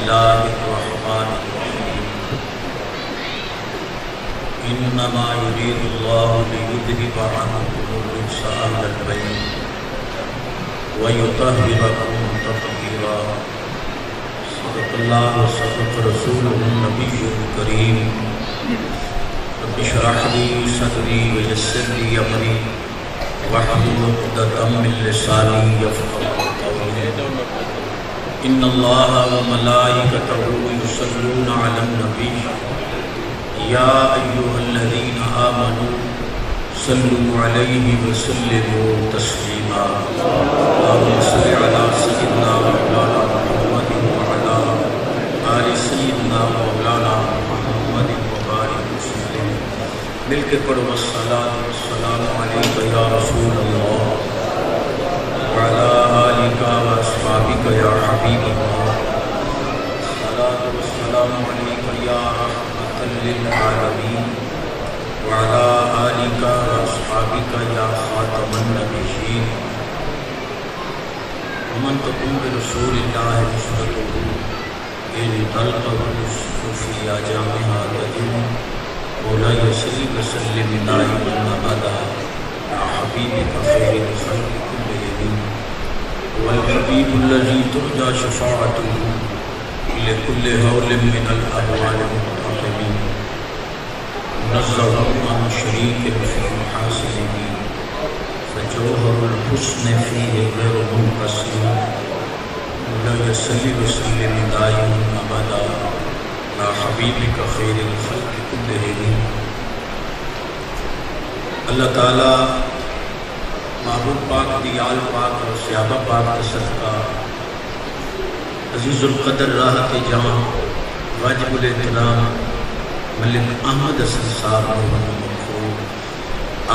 الله الرحمن الرحيم إنما يريد الله ليذهب عنكم الرجس أهل البيت ويطهركم تطهيرا صدق الله وصدق رسوله النبي الكريم رب اشرح لي صدري ويسر لي أمري واحلل عقدة من لساني يفقهوا قولي إن الله وملائكته يصلون على النبي يا أيها الذين آمنوا صلوا عليه وسلموا تسليما اللهم صل على سيدنا مولانا محمد وعلى آل سيدنا مولانا محمد وبارك وسلم مل کے پڑھو الصلاۃ والسلام علیک یا رسول اللہ وعلى آلك وأصحابك يا حبيب الله الصلاة والسلام عليك يا رحمة للعالمين وعلى آلك وأصحابك يا خاتم النبيين ومن تقوم برسول الله نصرته إن تلقه الصوفي يا جامعها تجن مولاي صل وسلم دائما أبدا يا حبيبك خير الخلق كلهم والحبيب الذي ترجى شفاعته لكل هول من الأهوال المتقدمين منزه عن شريك في محاسنه فجوهر الحسن فيه غير منقسم مولاي صل وسلم دائما أبدا يا حبيبك خير الخلق كلهم اللہ تعالی محبوب پاک دی آل پاک اور صحابہ پاک کا صدقہ عزیز القدر راحت جان واجب الاحترام ملک احمد حسن صاحب محمد مغفور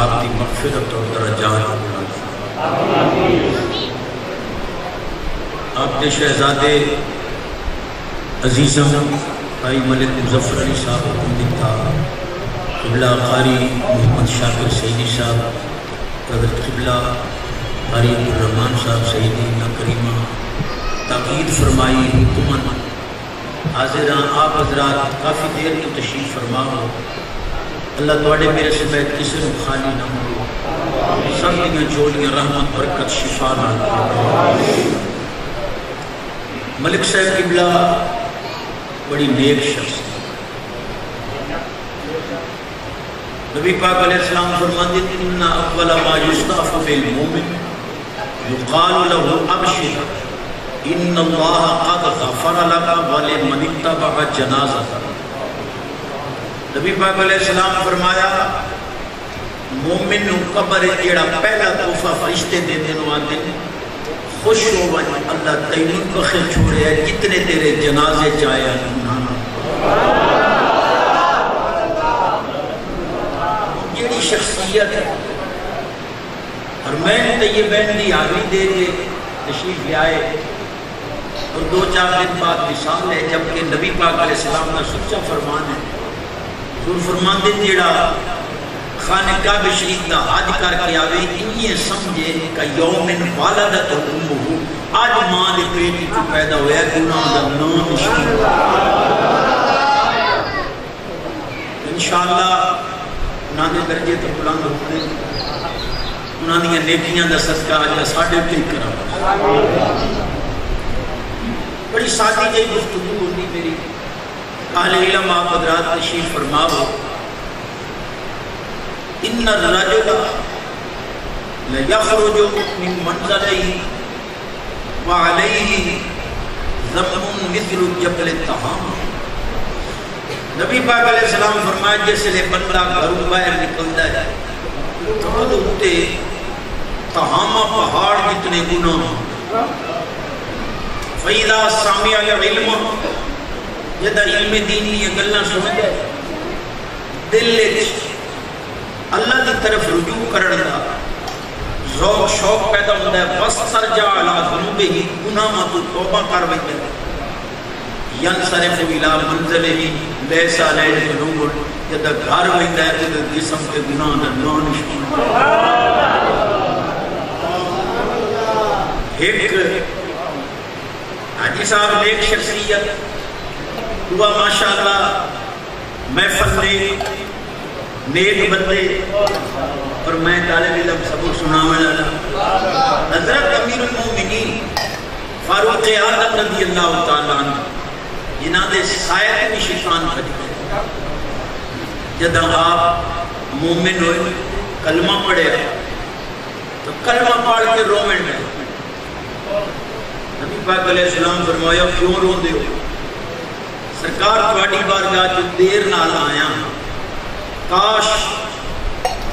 آپ کی مغفرت اور درجات بلند فرمائے۔ آپ کے شہزادے عزیزم بھائی ملک مظفر علی صاحب حکومت تھا قبلہ قاری محمد شاکر سیدی صاحب حضرت قبلہ قاری عبدالرحمن صاحب سیدی نکریمہ تاکید فرمائی حکومت حاضران آپ حضرات کافی دیر تو تشریف فرما ہو اللہ توڑے میرے سے بیت کسی نے خالی نہ ہو سب دیاں جوڑیاں رحمت برکت شفا نہ ہو۔ ملک صاحب قبلہ بڑی نیک شخص نبی پاک علیہ السلام فرماتے ہیں ان اول ما یستعف بالمؤمن یقال له ابشر ان اللہ قد غفر لك ولمن اتبع جنازہ۔ نبی پاک علیہ السلام فرمایا مومن نو قبر جیڑا پہلا تحفہ فرشتے دے دینو آتے خوش ہو ون اللہ تینوں بخیر چھوڑے ہے جتنے تیرے جنازے چاہے جیڑی شخصیت ہے اور میں طیبین دی آگی دے دے تشریف لے آئے اور 2-4 دن بعد مثال ہے جبکہ نبی پاک علیہ السلام کا سچا فرمان ہے حضور فرمان دے جیڑا خانہ کعبہ شریف دا حج کر کے آوے انہی سمجھے کہ یومن والدت امہ آج ماں دے پیٹ تو پیدا ہویا گناہ دا نام نشان انشاءاللہ انہاں دے درجے تو بلند ہونے انہاں دیا نیکیاں دا صدقہ آج ساڑھے پہ کرا بڑی سادی جائی گفتگو ہوتی میری اہل علم آپ حضرات تشریف فرماؤ ان الرجل لیخرج من منزلہ وعلیہ ضم مثل جبل التحام۔ نبی پاک علیہ السلام فرمایا جیسے لے بندہ گھروں باہر نکلتا ہے تو ہوتے تحامہ پہاڑ جتنے گناہ فَإِذَا سَمِعَ الْعِلْمَ جدہ علم دینی یہ گلنا سمجھ ہے دل اللہ کی طرف رجوع کرنا ذوق شوق پیدا ہوتا ہے وَاسْتَرْجَعَ عَلَىٰ ذُنُوبِهِ گناہ تو توبہ کر بیٹھے يَنْصَرِفُ إِلَىٰ مَنْزِلِهِ لَيْسَ عَلَيْهِ ذُنُوبٌ جدہ گھر بیٹھا ہے تو جسم کے گناہ نہ نشان ایک حاجی صاحب نیک شخصیت دعا ماشاءاللہ محفل نے نیک بندے اور میں طالب علم سبق سناویں والا حضرت امیر المومنین فاروق اعظم رضی اللہ تعالیٰ عنہ جنہاں دے سائے میں شیطان پھٹ گئے جدہ آپ مومن ہوئے کلمہ پڑھے تو کلمہ پڑھ کے رومن میں نبی پاک علیہ السلام فرمایا کیوں رون دے ہو سرکار تواڈی بارگاہ جو دیر نال آیا کاش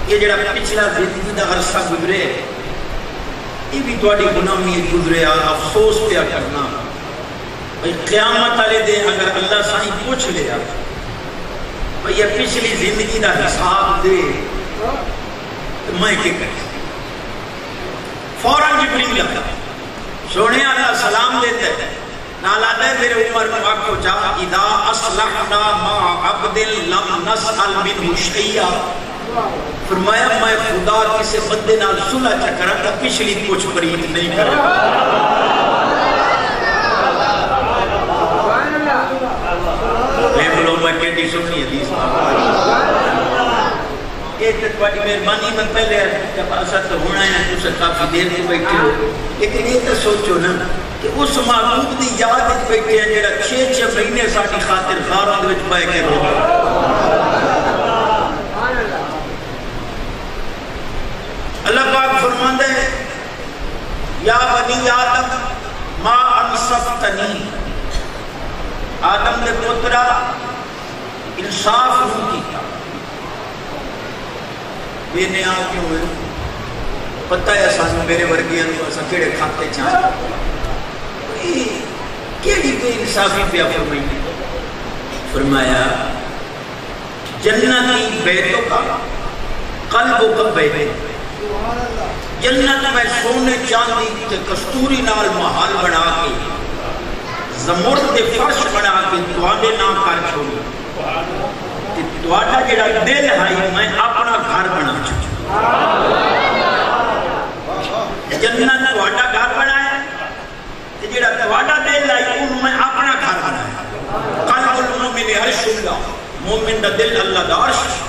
یہ جڑا پچھلا زندگی دا عرصہ گزرے یہ بھی تواڈی غلامی گزرے افسوس پیا کرنا بھئی قیامت والے دن اگر اللہ سائیں پوچھ لیا بھئی یہ پچھلی زندگی دا حساب دے تو میں کیا کریں فوراں جبریل آیا سونے اللہ سلام دیتے ہیں نالا دے میرے عمر پاک کو جا اذا اصلحنا ما عبد لم نسأل منہ شیئا فرمایا میں خدا کسی بندے نال صلح چکرا تا پچھلی کچھ پرید نہیں کرا میں بلو میں کہتی سنی حدیث یہ تکواڑی مہربانی میں پہلے جب ایسا تو ہونا ہے تو سے کافی دیر کو بیٹھے ہو لیکن یہ تو سوچو نا کہ اس معبود دی یاد ایک بیٹھے ہیں جڑا 6 مہینے ساڑھی خاطر غاروں دے وچ پائے کے رو اللہ پاک فرماندے یا بنی آدم ما انصفتنی آدم دے پترہ انصاف ہوں کی بے نیاز کیوں ہوئے پتہ ہے سانو میرے ورگیاں کو ایسا کیڑے کھاتے چاہیں کیڑی بے انصافی پیا فرمایا جنتی بیتوں کا قلبوں کا بیتے جنت میں سونے چاندی تے کستوری نال محال بنا کے زمرد دے فرش بنا کے تواڈے نام کر چھوڑی تواڈا جڑا دل ہے میں اپنا گھر بنا چکا جنت تواڈا گھر بنایا تے جڑا تواڈا دل ہے اونوں میں اپنا گھر بنایا قلب المومن عرش اللہ مومن دا دل اللہ دا عرش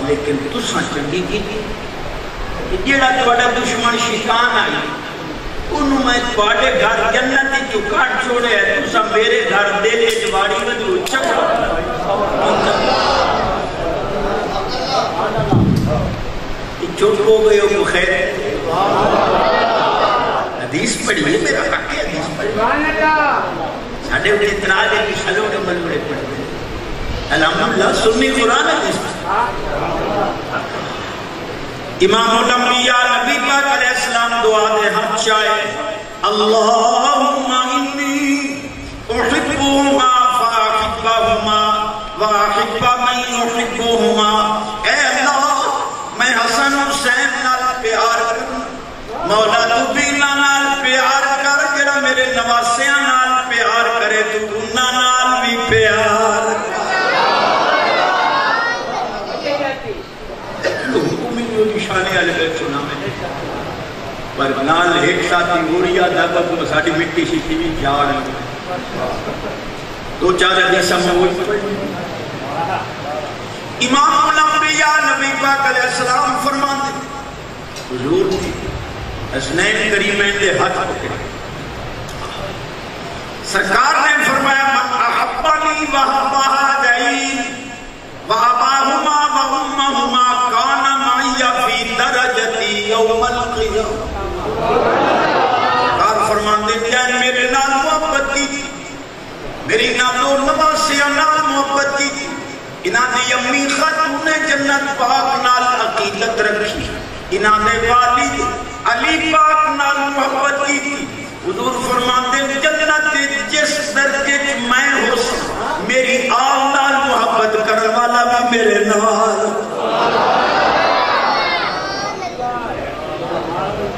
لیکن تساں چنگی کیتی جڑا تواڈا دشمن شیطان آئی انہوں میں تواڈے گھر جنت جو کاٹ چھوڑے ہے تساں میرے گھر دل وچ واڑی ودو چکا چھوٹ ہو گئے ہو خیر حدیث پڑھیے میرا حق ہے حدیث پڑھیے ساڑھے اٹھے اطراج ہے کہ سلوں کے ملوڑے پڑھتے الحمدللہ سنی قرآن حدیث امام الانبیاء نبی پاک علیہ السلام دعا دے ہم چاہے اللہم انی احبوہما فاحبہما واحبہ من احبوہما اے اللہ میں حسن حسین نال پیار کروں مولا تو بینا نال پیار کر جڑا میرے نواسیاں نال پیار کرے تو انہاں نال بھی پیار شانے والے بیت سنا میں پر نال ایک ساتھی گوریا دادا کو ساڑھی مٹی شیٹی بھی جاڑ دو چار حدیثہ میں وہی امام الانبیاء نبی پاک علیہ السلام فرماتے حضور حسنین کریمین دے ہاتھ پکڑے سرکار نے فرمایا من احبانی وحبہا دعین واباہما وامہما کانا معی فی درجتی یوم القیام سرکار فرماتے ہیں میرے نال محبت کی میری نالو نواسیاں نال محبت کی انہاں دی امی خاتون جنت پاک نال عقیدت رکھی انہاں دے والد علی پاک نال محبت کی حضور فرماتے ہیں جنت جس درجے میں ہو میری آل نال محبت کرنے والا بھی میرے نال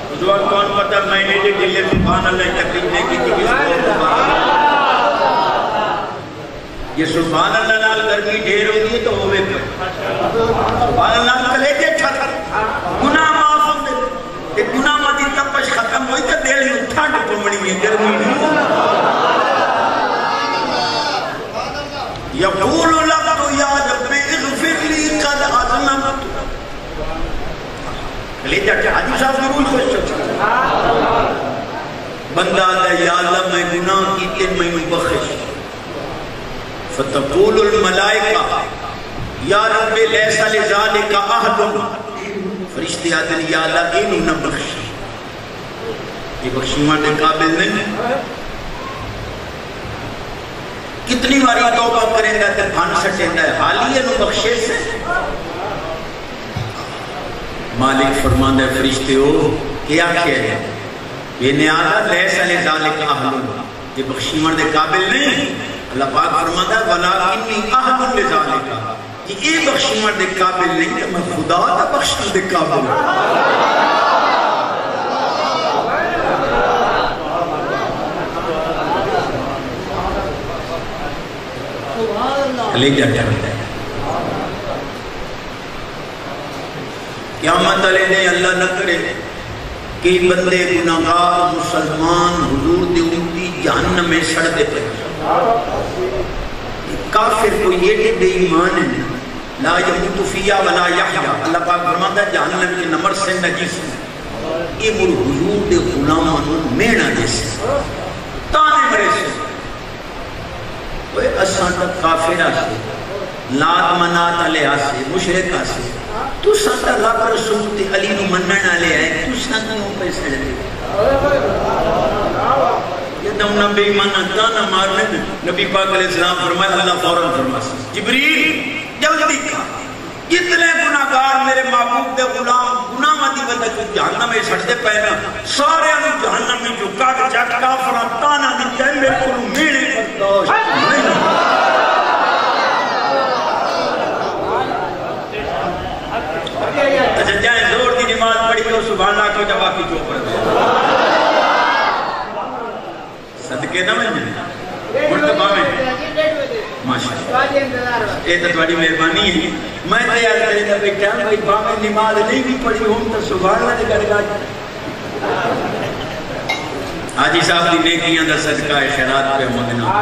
حضور کون پتہ میں نے جو دلے سبحان اللہ تکلیف دے کی تھی یہ سبحان اللہ نال گرمی ڈھیر ہوتی ہے تو ہوئے پر سبحان اللہ کلیجے ٹھر گناہ معاف ہوندے کہ گناہ مادی تپش ختم ہوئی تو دل میں ٹھنڈ پمڑی ہے گرمی نہیں کلیجہ حاجی صاحب ضرور خوش ہوتا بندہ دا یا اللہ میں گناہ کیتے میں بخش فتقول الملائکہ یا رب لیسا لذالک احد فرشتے آتے ہیں یا اللہ انہوں نہ بخش یہ بخشیمان دے قابل نہیں کتنی باری توبہ کریں گا تے بھان سٹیں گا حالیہ نو بخشے سے مالک فرماندہ فرشتے ہو کیا کہہ رہے ہیں یہ نیادہ لیسا لذالک احد یہ بخشیمان دے قابل نہیں اللہ پاک فرماندہ ولیکنی احد لذالک یہ بخشیمان دے قابل نہیں کہ میں خدا دا بخشن دے قابل ہوں کلیجہ کرتا ہے قیامت علیہ نے اللہ نہ کرے کہ بندے گناہگار مسلمان حضور دے امتی جہنم میں سڑ دے پر کافر کو یہ بے ایمان ہے لا یموت فیہا ولا یحیا اللہ پاک فرماتا ہے جہنم کے نمبر سے نجیس ہے یہ مر حضور دے غلامان مینا جیسے تانے مرے سے وہ اساں تک کافر آسے لات منات علیہ آسے مشرک آسے تو ساتھ اللہ پر رسول تے علی نو منن علیہ ہے تو ساتھ کیوں پیسے دے یہ نمنا بے ایمانہ تانا مارنے نبی پاک علیہ السلام فرمائے اللہ فوراں فرمائے جبریل جلدی کھا جتنے گناہگار میرے محبوب دے غلام گناہ مدی وجہ کو جہنم میں سڑتے پہنا سارے انہوں جہنم میں جو کاٹ جاک کافران تانا دی جائے میرے کو میرے برداشت نہیں اچھا جائیں زور دی نماز پڑھی تو سبحان اللہ کو جواب کی چوپ رہے صدقے نہ میں مرتبہ میں ماشاءاللہ یہ تو تھوڑی مہربانی ہے میں تیار کریں گا بیٹھا بھائی باہر نماز نہیں بھی پڑھی ہوں تو سبحان اللہ نے کرے گا حاجی صاحب دی نیکیاں دا صدقہ ہے خیرات پہ مدنہ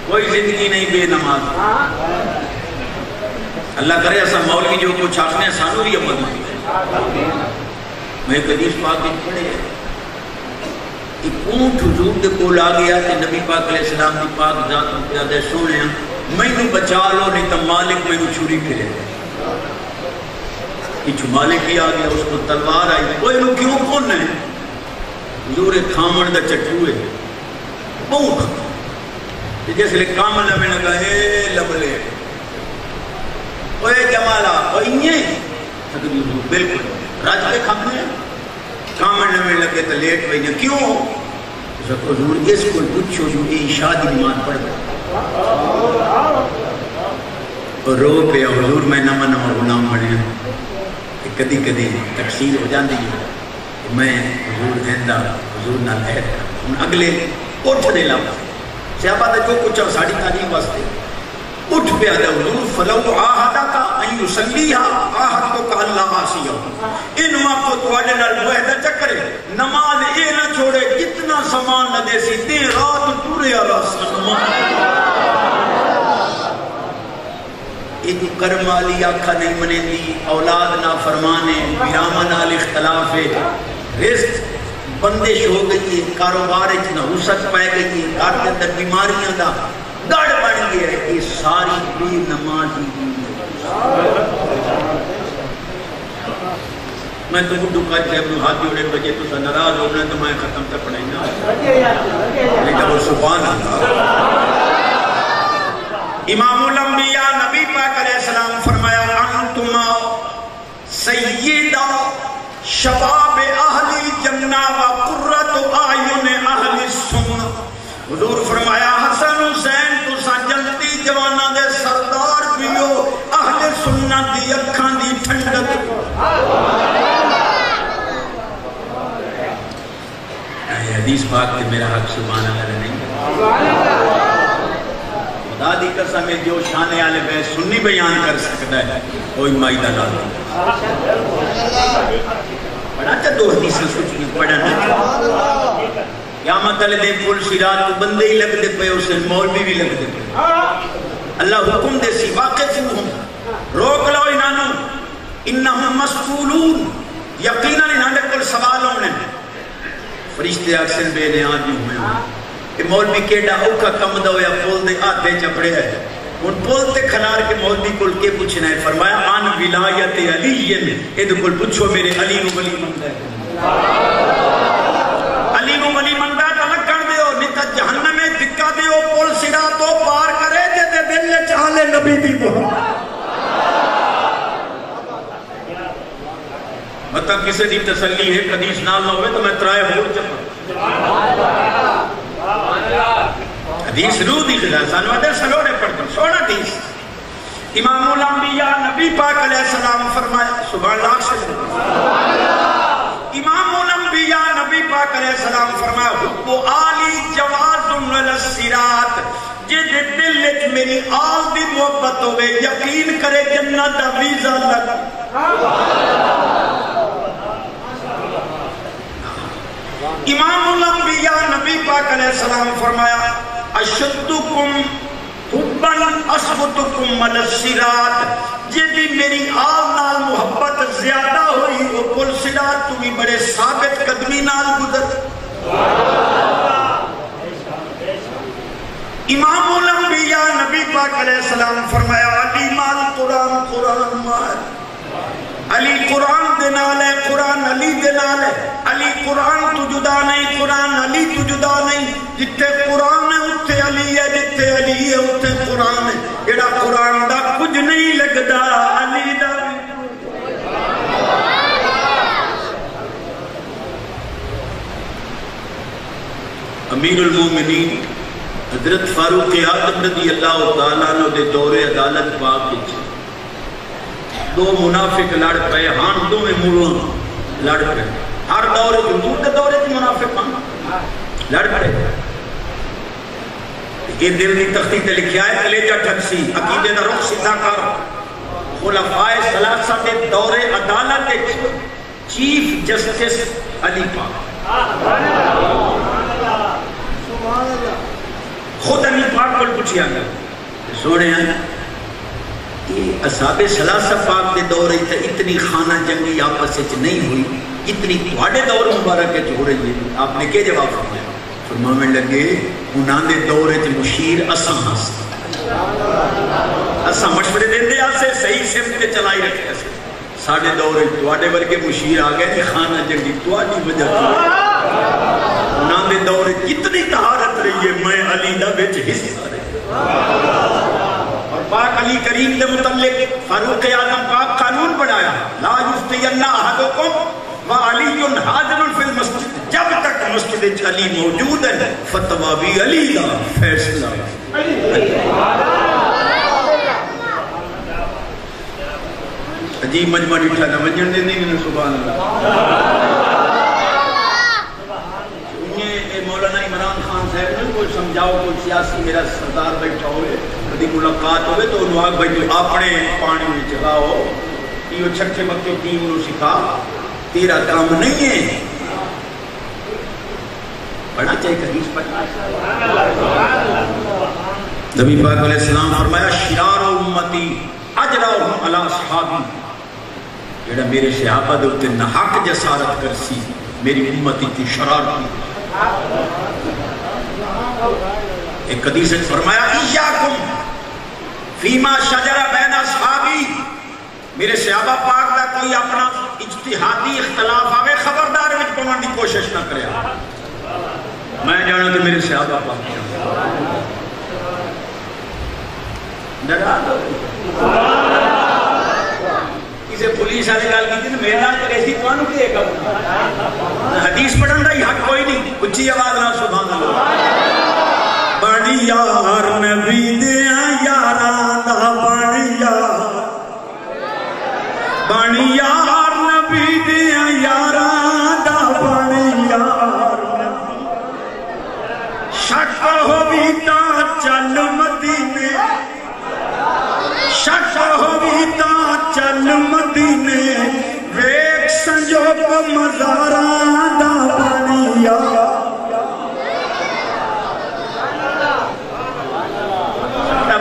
کوئی زندگی نہیں بے نماز اللہ کرے ایسا مولوی جو کچھ آخنے ہیں سانو بھی عمل مانگے میں ایک حدیث پاک دن پڑھے ایک اونٹ حضور دے کول آ گیا کہ نبی پاک علیہ السلام دی پاک ذات مقدس سن لیا میں نو بچا لو نہیں تو مالک میں نو چھری پھرے کچھ مالک ہی آ گیا اس کو تلوار آئی وہ انہوں کیوں کون ہے حضور کھامن دا چٹو ہے بہت جیسے لئے کامن لمیں لگا اے لبلے اوے جمالا اوے انہیں بالکل راج پہ کھانے ہیں کامن لمیں لگے تو لیٹ ہوئی نہیں کیوں حضور اس کو پوچھو جو عشاء دی نماز پڑھ گئے اور رو پہ حضور میں نمہ غلام بنے ہیں کدی کدی تقسیر ہو جاندی ہے میں حضور دیندہ حضور نہ لہت ان اگلے اٹھ دے لفظ صحابہ دا جو کچھ ساڑھی تعلیم واسطے اٹھ پہ آدھا حضور فلو آہدہ کا ان یسلیہا آہد کو کہ اللہ آسیہ ان وقت تو آجے نال وحدہ چکرے نماز اے نہ چھوڑے جتنا سامان نہ دے سی دے رات پورے اللہ سلمان ایک کرم والی آنکھا نہیں منے دی اولاد نہ فرمانے بیرامہ نال اختلاف ہے رزق بندش ہو گئی ہے کاروبار اتنا حسد پائے گئی ہے گھر کے اندر بیماریاں دا گڑ بڑھ گیا ہے یہ ساری بے نمازی میں تو بڑھو کا جب ہاتھ جوڑے بجے تو ناراض ہونا تو میں ختم تک پڑھیں گا لیکن وہ سبحان اللہ امام الانبیاء نبی پاک علیہ السلام فرمایا انتما سیدہ شباب اہلی جنہ و قررت آئین اہلی سنہ حضور فرمایا حسن حسین تو سجلتی جوانہ دے سردار پیو اہل سنت دی اکھاں دی ٹھنڈک حدیث پاک کہ میرا حق سبحان اللہ نہیں خدا دی قسم ہے جو شانے آلے بے سنی بیان کر سکتا ہے کوئی مائدہ لا دے پڑھا چاہ دو حدیثیں سوچنی پڑھا نہ قیامت علیہ دے پل سیرات تو بندے ہی لگ دے پہ اسے مولوی بھی لگ دے پہ اللہ حکم دے سی واقف ہوں روک لو انانو انہم مسئولون، یقیناً انہوں کل سوال ہونے فرشتے اکثر بے نیاز نہیں ہوئے کہ مولوی کیڑا اوکا کم دا ہویا پول دے آدھے چپڑے ہے ان پول تے کھنار کے مولوی کل کے پوچھنا ہے فرمایا آن ولایت علی یہ کل پوچھو میرے علی نو ولی مندہ ہے علی نو ولی مندہ ہے تو لکڑ دے ہو نیتا جہنم میں دکھا دے ہو پول سڑا تو پار کرے جے دے دل لے چاہلے نبی دی محمد مطلب کسی دی تسلی ہے حدیث نال نہ ہوئے تو میں ترائے بھول چپا حدیث رو دی خدا سانو ادھر سلوڑے پڑھتا سوڑا حدیث امام الانبیاء نبی پاک علیہ السلام فرمایا سبحان اللہ سے امام الانبیاء نبی پاک علیہ السلام فرمایا حب آلی جواز السرات جد دل لکھ میری آل دی محبت ہوئے یقین کرے جنت ویزا لگ امام الانبیاء نبی پاک علیہ السلام فرمایا اشدکم حبن اسبتکم السرات جدی میری آل نال محبت زیادہ ہوئی وہ پل سرات تمہیں بڑے ثابت قدمی نال گزر امام الانبیاء نبی پاک علیہ السلام فرمایا علی مال قرآن قرآن مال علی قرآن دنال ہے قرآن علی دنال ہے علی قرآن تو جدا نہیں قرآن علی تو جدا نہیں جتے قرآن ہے اتھے علی ہے جتے علی ہے اتھے قرآن ہے جڑا قرآن دا کچھ نہیں لگدا علی دا امیر المومنین حضرت فاروق اعظم رضی اللہ تعالیٰ عنہ دے دور عدالت پاک وچ دو منافق لڑ پئے ہاں دو میں مڑوں لڑ پئے ہر دور حضور دے دور وچ منافق لڑ پئے یہ دل دی تختی تے لکھیا ہے کلیجہ ٹھکسی عقیدے دا رخ سیدھا کر خلفائے ثلاثہ دے دور عدالت چیف جسٹس علی پاک خود علی پاک کو پوچھیا گیا سوڑے ہیں کہ اصحاب ثلاثہ پاک کے دور اتنی خانہ جنگی آپس سے نہیں ہوئی اتنی تھوڑے دور مبارک ہے ہو رہی ہے آپ نے کیا جواب فرمایا فرمانے لگے انہاں دے دور مشیر اساں اساں مشورے دیندے آسے صحیح سمت تے چلائی رکھے اسے ساڑھے دور تھوڑے ورگے مشیر آ گئے خانہ جنگی تھوڑی وجہ انہاں دے دور کتنی طہارت رہی ہے میں علی دا بچ حصہ رہی اور پاک علی کریم دے متعلق فاروق اعظم پاک قانون بڑھایا لا یفتین احدکم وعلی حاضر فی المسجد جب تک مسجد علی موجود ہے فتوی بھی علی دا فیصلہ عجیب مجمع ڈٹھا نہ مجن دے نہیں سبحان اللہ مولانا عمران خان صاحب نے کوئی سمجھاؤ کوئی سیاسی میرا سردار بیٹھا ہوئے کدی ملاقات ہوئے تو انہوں آگ بھائی اپنے پانی میں چلاؤ یہ چھٹے مکے ٹیم نو سکھا تیرا کام نہیں ہے پڑھنا چاہیے حدیث پڑھنا نبی پاک علیہ السلام فرمایا شرار امتی اجراہم علی اصحابی جڑا میرے صحابہ دے اوتے ناحق جسارت کرسی میری امتی کی شرارت ایک حدیث فرمایا ایاکم فیما شجر بین اصحابی میرے صحابہ پاک دا کوئی اپنا اجتہادی اختلاف آوے خبردار وچ پہنچنے کی کوشش نہ کرے میں جانا تو میرے صحابہ پاک ڈرا دو کسی پولیس والے گل کی تھی میرے نال کرے سی کون کی ایک حدیث پڑھن دا ہی حق کوئی نہیں اچھی آواز نہ سبحان اللہ بڑی یار نبی دیاں یاراں دا بڑی یار نبی دیاں یاراں دا بڑی یار شک ہوئی تا چل مدینے شک ہوئی تا چل مدینے ویک سنجوک مزاراں دا بڑی یار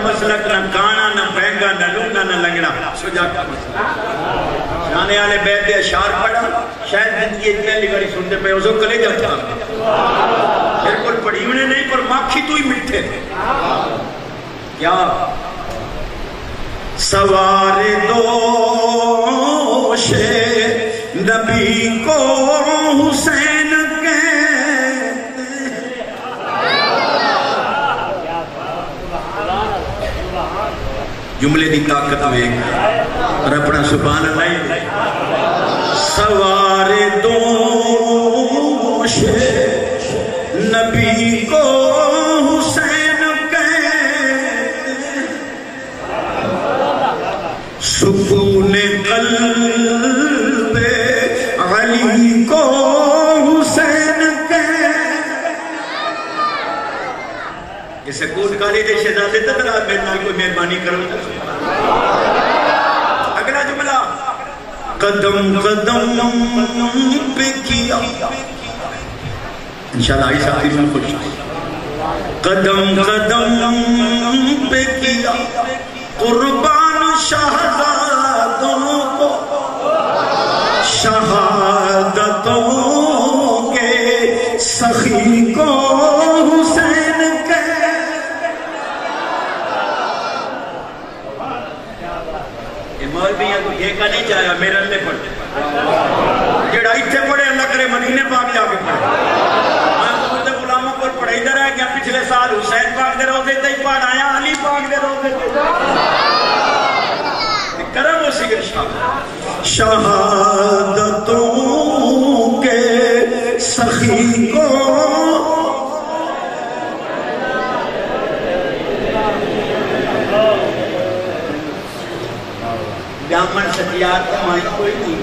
مسلک نہ کانا نہ بینگا نہ لونگا نہ لنگڑا سجا کا مسلک آنے والے بیت دے اشعار پڑھا شاید زندگی پہلی باری سنتے پہ اسو کلے جاتا بالکل پڑھی انہیں نہیں پر ماکھی تو ہی مٹھے کیا سوار دوش نبی کو حسین جملے دی طاقت میں اور اپنا سبحان اللہ سوار دوش نبی کو حسین کہتے سکون قلب علی کو حسین کہتے یہ سکون کالی دے شہزادے تک رات میں کوئی مہربانی کرو اگلا جملہ قدم قدم پہ کیا انشاءاللہ آئی ساتھی میں خوش قدم قدم پہ کیا قربان شہزادوں کو شہادتوں کے سخی کو حسین کے مولوی یہ کا نہیں چاہیا میرے اللہ پڑھتے جڑا اتھے پڑھے اللہ کرے مدینے پاک جا کے پڑھے میں تو غلاموں پر پڑھے ادھر ہے کہ پچھلے سال حسین پاک دے روزے تے ہی پڑھ آیا علی پاک دے روزے تے کرم اسی کے شہادتوں کے سخی کو بیامن سجیات کمائی کوئی نہیں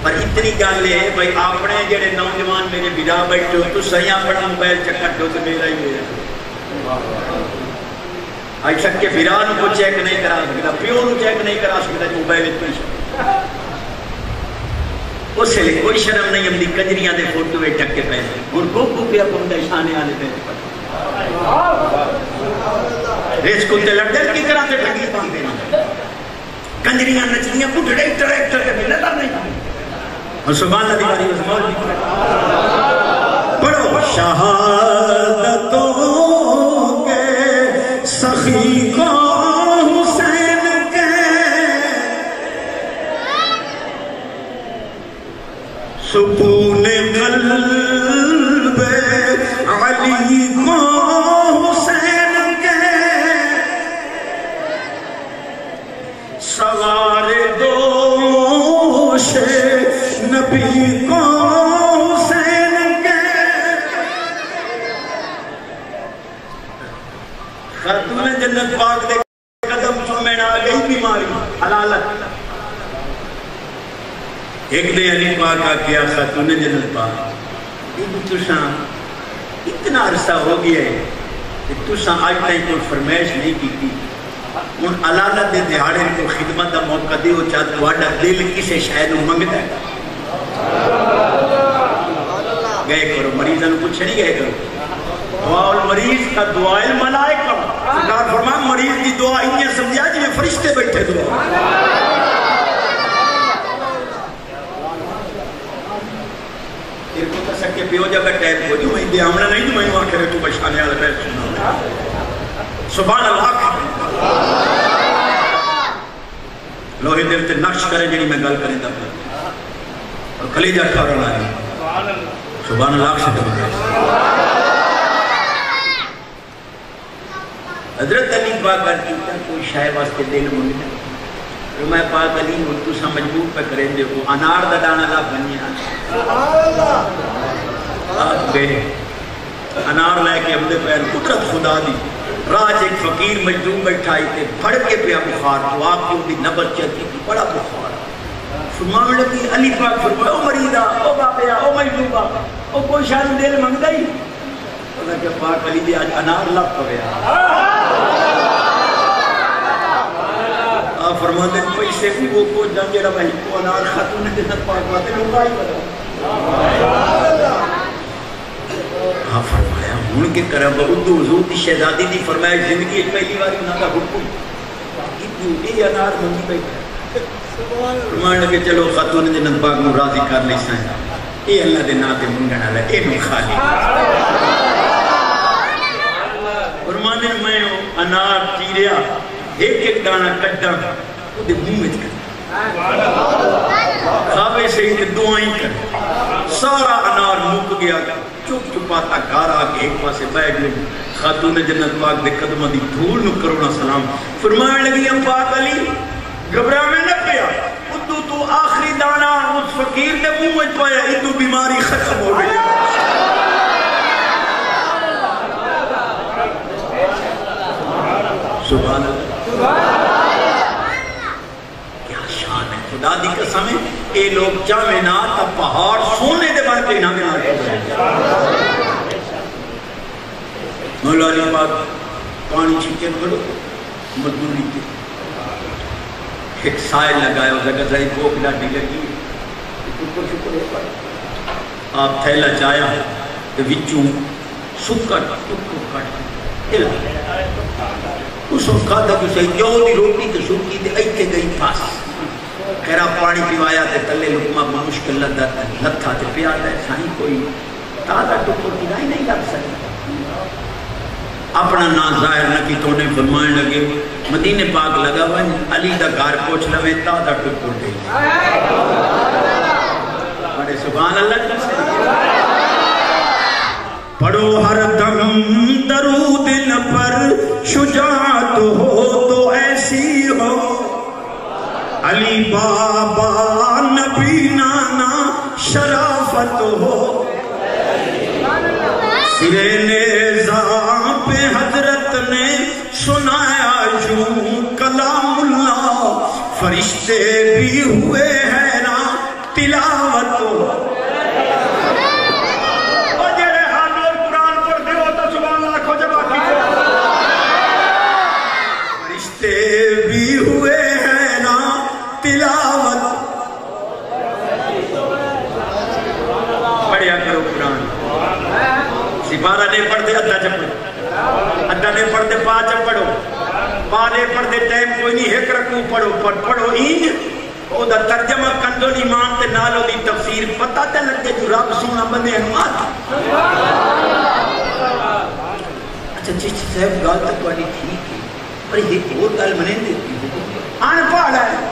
پر اتنی گل ہے بھائی اپنے جڑے نوجوان میرے بڑا بیٹھے ہو تو سہی اپنا موبائل چکر دو تو میرا ہی میرا آئی شک کے بیران کو چیک نہیں کرا سکتا پیو نو چیک نہیں کرا سکتا موبائل اتنی اس لئے کوئی شرم نہیں ہم دی کنجریاں دے فوٹو میں ٹک کے پہنے اور کو پیا بندہ شانے آنے پہنے ریس کتے لڑتے کی طرح سے ٹھگی پاندے نا کنجریاں نچنیاں پوٹھڑے ٹریکٹر کے ملے تر نہیں اور سبحان اللہ دیواری عظمت پڑھو شہادتوں کے سخی کو حسین کے سکون قلب علی کو حسین کے سوار دوش نبی کو حسین کے خاتون جنت پاک دے قدم چومین آگئی بیماری حلالت ایک دے علی پاک کا کیا خاتون جنت پاک تُساں اتنا عرصہ ہو گیا ہے کہ تُساں آج تائیں کوئی فرمیش نہیں کی ان علالت دے دہاڑے کو خدمت دا موقع دے ہو چاہتا وہاں دل کسے شاید منگتا ہے گئے کرو مریضاں کچھ نہیں گئے کرو دعا المریض کا دعا الملائکہ سرکار فرمان مریض دی دعا انہیں سمجھا جی میں فرشتے بیٹھے دعا تیر کو تا سکے پیو جگہ ٹیپ ہو جو میں دے آمنا نہیں جو میں وہاں کرے تو بشانے والا بیت سنا سبحان اللہ لوہے دل تے نقش کرے جنہی میں گل کریں دا اور کلیجہ کھارا ہے سبحان اللہ سے دبا گئے حضرت علی پاک کرتی ہے کوئی شاہ واسطے دل منگتا تو میں پاک علی ہوں تو سا مجبور پہ کریں دے وہ انار دا دانا لا بنی آج گئے انار لے کے اپنے پیر قدرت خدا دی راج ایک فقیر مجدوم بیٹھائی تھے پھڑ کے پیا بخار تو آپ کی بھی نبت چلتی تھی بڑا بخار فرمان لگی علی پاک فرمایا او مریدہ او بابیا او مجدوبہ او کوئی شاید دل منگ دائی انہوں نے پاک علی دی آج انار لگ پڑیا آپ فرمان دے پیسے بھی وہ کو جان جیڑا بھائی کو انار خاتون جنت پاک باتے لوگائی بڑا آپ فرمایا ہون کے کرم اردو حضور دی شہزادی دی فرمایا زندگی پہلی بار انہاں کا حکم اتنی انار منگی بیٹھا فرمان لگے چلو خاتون جنت پاک نو راضی کر لی سائیں یہ اللہ دے ناتے منگن آلہ اے نو خالی فرمانے میں انار چیریا ایک ایک دانا کٹا وہ دے منہ میں کر خوابے سے ہی دعائیں کر سارا انار مک گیا چپ چپاتا گھر آ کے ایک پاسے بیٹھ گئے خاتون جنت پاک دے قدمہ دی دھول نو کرونا سلام فرمانے لگی ہم پاک علی گھبرا میں نہ پیا ادو تو آخری دانا اس فقیر دے منہ میں پایا ادو بیماری ختم ہو گئی سبحان اللہ کیا شان ہے خدا دی قسم ہے اے لوگ چاہے نا تا پہاڑ سونے دے بن کے نہ بنا مولا علی پاک پانی چھکے پڑو مزدوری کے ایک سائل لگایا اس جگہ ذہی بوک ڈاٹی لگی شکر شکر ہے پر آپ تھیلا چایا کہ وچوں سکر ٹکو کٹ ہلا اس وقت کہا تھا کہ صحیح جو دی روٹی تے سکی تے ایتے گئی پاس خیرہ پانی پیوایا تے تلے لکمہ مشکل لتھا تے پیادا ہے سائیں کوئی تازہ ٹکر کی نہیں لگ سکتا اپنا نا ظاہر نہ کی تو نے فرمائن لگے مدینے پاک لگا ہوا علی دا گھر پوچھ لوے تازہ ٹکر گئی بڑے سبحان اللہ کی سے پڑھو ہر دم درود ان پر شجاعت ہو تو ایسی ہو علی بابا نبی نانا شرافت ہو سرے نیزاں پہ حضرت نے سنایا یوں کلام اللہ فرشتے بھی ہوئے حیران تلاوت ہو سپارہ نہیں پڑھتے ادھا چپڑو ادھا نہیں پڑھتے پا چپڑو پا نہیں پڑھتے ٹائم کوئی نہیں ایک رکھو پڑھو پڑھو اینج او دا ترجمہ کندو نہیں مانتے نالو دی تفسیر پتہ تے لگتے جو رب سونا بندے انمات اچھا چیچ صاحب گال تک والی ٹھیک ہے پر یہ اور گال منیں دیتی آن پاڑا ہے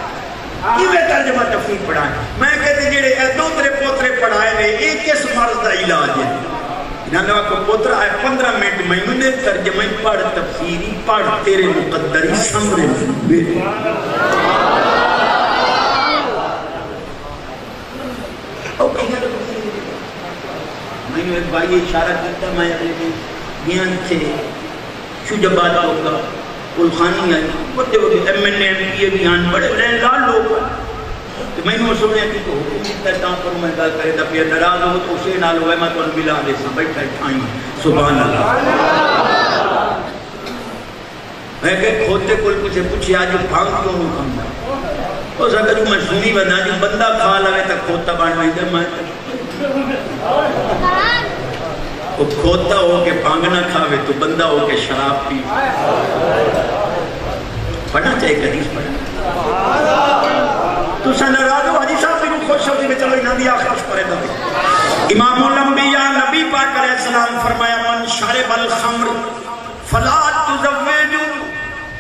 کیویں ترجمہ تفسیر پڑھائیں میں کہتے جیڑے دوترے پوترے پڑھائے گئے ایک اس مرض دا علاج ہے انہوں کو پوتر آئے 15 منٹ میں نے ترجمہ پڑھ تفسیری پڑھ تیرے مقدری سمرے میں میں ایک بھائی اشارہ کرتا میں اگلے بیان سے شجبات ہوگا الخانی آئی بڑے ہوگی ایم این ایم پی اے بیان بڑے رہے لال لوگ تو میں نے سنیا کہ تو حکم دیتا ہے پر میں گل کرے دا پیا ناراض ہو تو اسے نال ہوئے میں تو ملا دے سا بیٹھا ٹھائیں سبحان اللہ میں کہ کھوتے کل کچھ پوچھے آج بھانگ کیوں نہیں کھانا اس اگر میں سنی بنا جو بندہ کھا لگے تا کھوتا بان میں دے میں وہ کھوتا ہو کے بھانگ نہ کھاوے تو بندہ ہو کے شراب پی پڑھنا چاہیے حدیث پڑھنا تو سنراد ہو حدیث صاحب بھی خوش ہوتی میں چلو انہاں دی آخر پڑھے دا امام الانبیاء نبی پاک علیہ السلام فرمایا من شرب الخمر فلا تزوجو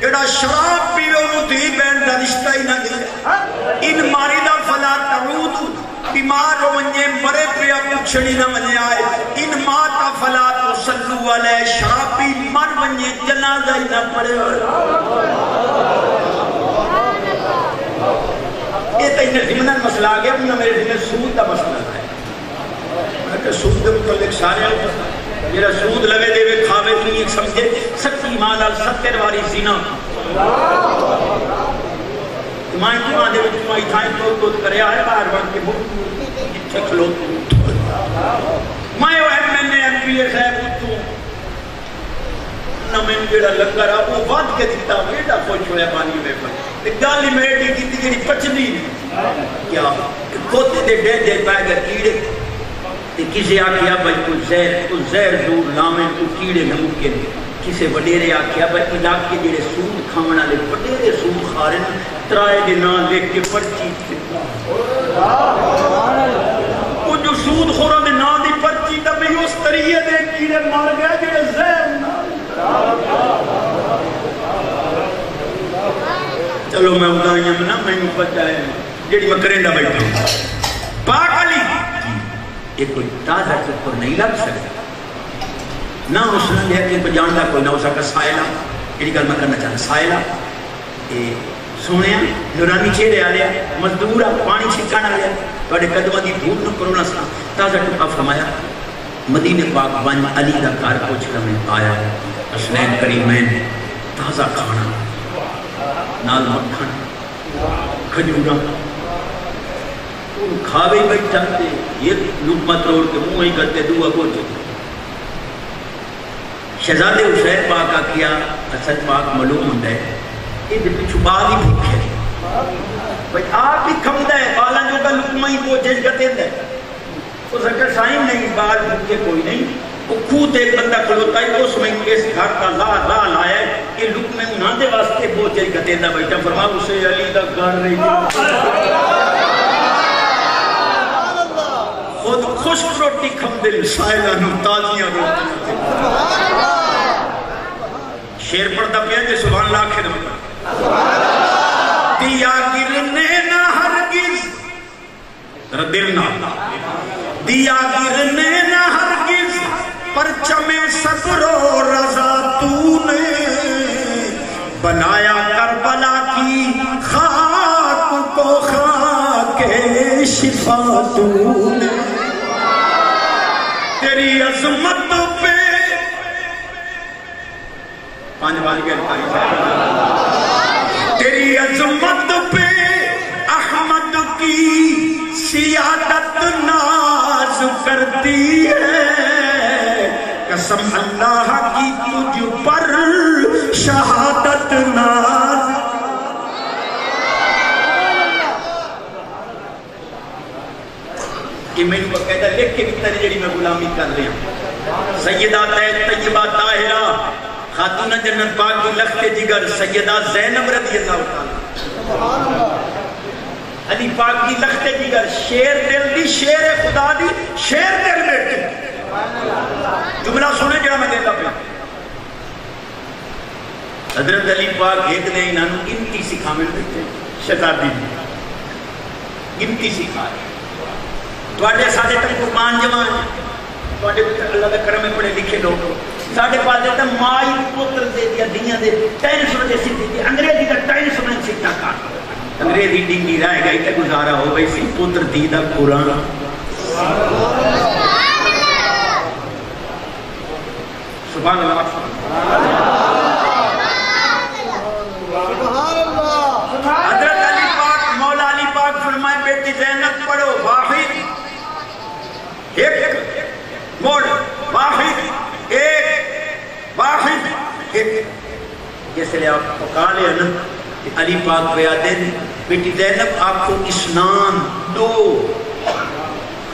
ایڈا شراب پیوے انہوں تھی بین دا رشتہ ہی نہ گئے ان ماری دا فلا تعود بیمار ہو منجے مرے پیا پچھڑی نہ منجے آئے ان ماتا فلا تسلو علیہ شرابی مر منجے جنازہ ہی نہ پڑے یہ تو انہیں ضمنان مسئلہ آگیا انہیں میرے ذمہ سود دا مسئلہ ہے میں کہ سود دے متعلق سارے ہوتا میرا سود لگے دے وے کھاوے تو یہ سمجھے سچی مال 70 واری زنا مائن تو آدھے وچ مائی تھائیں تو کرے آئے باہر بڑھ کے جتھے کھلو میں وہ ایم این پی اے صاحب تو نہ میں جڑا لگا رہا وہ واد کے دیتا بیٹا خوش ہویا پانی میں پر گالی میٹی کی تھی جڑی پچنی کیا کھوتے دے ڈے دے پائے گا کیڑے تے کسی آکھیا بھائی تو زہر دور لامن تو کیڑے نہ ممکن کسے وڈیرے آکھیا بھائی علاقے جڑے سود کھاون والے وڈیرے سود کھا رہے ہیں ترائے دے نام لکھ کے پرچی وہ جو سود خوراں دے نام دی پرچی دبی اس طریقے دے کیڑے مار گیا جڑے زہر چلو میں اگائیاں میں نا میں پتہ ہے جڑی میں کریندا بیٹھا ہوں پاک علی یہ کوئی تازہ چکر نہیں لگ سکتا نہ اس نے لیا کہ جاندا کوئی نہ ہو سکا سائلہ یہ گل میں کرنا چاہتا سائلہ سونے نورانی چہرے آ لیا مزدور پانی چھکن آ لیا بڑے قدمہ دی دھول نہ کرو نہ سنا تازہ ٹکا فرمایا مدینہ پاک بن علی دا کار پوچھ کر میں آیا حسنین کریمین تازہ کھانا نال مکھن کھجورا کھاوے بیٹھا تے یہ لقمہ توڑ کے منہ ہی کرتے دعا پہنچے شہزادے حسین پاک کیا حسن پاک معلوم ہوتا ہے یہ دل چھپال ہی بھوکے بھئی آپ ہی کھمدہ ہے بالا جو کا لقمہ ہی پہنچے گتے ہے وہ ذکر سائن نہیں بال بھوکے کوئی نہیں وہ خود ایک بندہ کھلوتا ہے اس میں اس گھر کا لا لایا ہے کہ لقمہ انہاں دے واسطے پہنچے گتے ہے بیٹا فرما اسے علی دا گھر رہی خود خشک روٹی کھم دل سائلہ نو تازیاں روٹی شیر پڑھتا پیا جے سبحان اللہ آخر میں دیا گرنے نہ ہرگز دل نہ دیا گرنے نہ ہرگز پرچم صبر و رضا تو نے بنایا کربلا کی خاک کو خاک شفا تو نے تیری عظمت پہ پانچ بار کے تیری عظمت پہ احمد کی سیادت ناز کرتی ہے قسم اللہ کی تجھ پر شہادت ناز کہ میں نے بقیدہ لکھ کے بکتر جڑی میں غلامی کر رہا ہوں سیدہ طیبہ طاہرہ خاتون جنت پاک کی لخت جگر سیدہ زینب رضی اللہ تعالیٰ علی پاک کی لخت جگر شیر دل دی شیر خدا دی شیر دل بیٹھے جملہ سنے جڑا میں دیتا پہ حضرت علی پاک ایک دے انہوں گنتی سکھا میں بیٹھے شہزادی گنتی سکھا رہے توڑے ساڑھے تک قربان جوان توڑے اللہ دا کرم میں پڑھے لکھے لوگ ساڑھے پاس دیتا مائی پوتر دے دیا دنیا دے تین سو دے سکتی تھی انگریزی کا تین سو میں سکتا کار انگریزی ڈنگی رائے گئی کہ گزارا ہو گئی سی پوتر دیدہ قرآن سبحان اللہ حضرت علی پاک مولا علی پاک فرمائے بیٹی زینب پڑھو واحد ایک موڑ واحد ایک واحد ایک جیسے لئے آپ پکا لے نا علی پاک بیادن بیٹی زینب آپ کو اسنان دو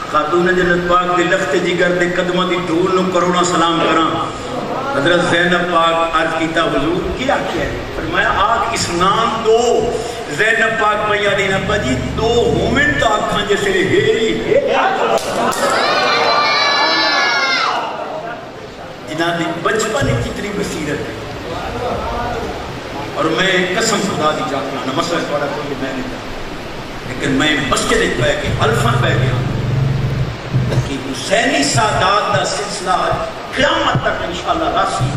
خاتون جنت پاک دے لخت جگر دے قدمہ دی دھول نو کرونا سلام کرام حضرت زینب پاک عرض کیتا حضور کیا ہے فرمایا آگ اسنان دو زینب پاک بیادن ابا جی دو ہومن تو آکھاں جیسے ہیری جنہاں دی بچپن کتنی بصیرت ہے اور میں قسم خدا دی جاتا ہوں مسئلہ پڑھا کوئی میں نہیں کہا لیکن میں مسجد ایک بہ کے الفن بہ گیا کہ حسینی سادات دا سلسلہ قیامت تک انشاءاللہ راسی